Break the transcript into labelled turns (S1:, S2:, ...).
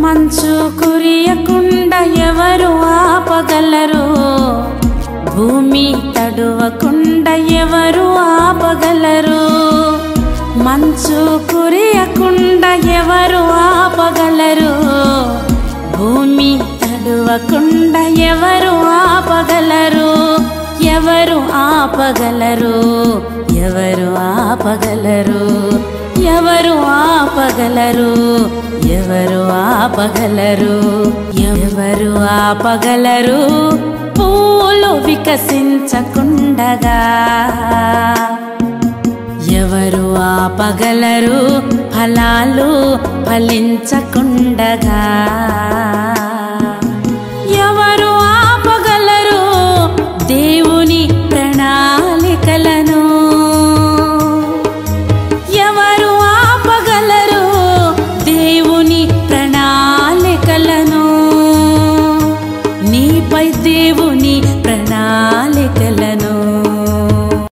S1: మంచు కురియకుండా ఎవరు ఆపగలరు? భూమి తడవకుండా ఎవరు ఆపగలరు? మంచు కురియకుండా ఎవరు ఆపగలరు? భూమి తడవకుండా ఎవరు ఆపగలరు? ఎవరు ఆపగలరు? ఎవరు ఆపగలరు? ఎవరు ఆపగలరు? ఎవరు ఆపగలరు? ఎవరు ఆపగలరు? పూలు వికసించకుండగా ఎవరు ఆపగలరు? ఫలాలు ఫలించకుండగా ఎవరు ఆపగలరు? దేవుని ప్రణాళికలను ఎవరు ఆపగలరు? దేవుని ప్రణాళికలను నీపై దేవుని ప్రణాళిక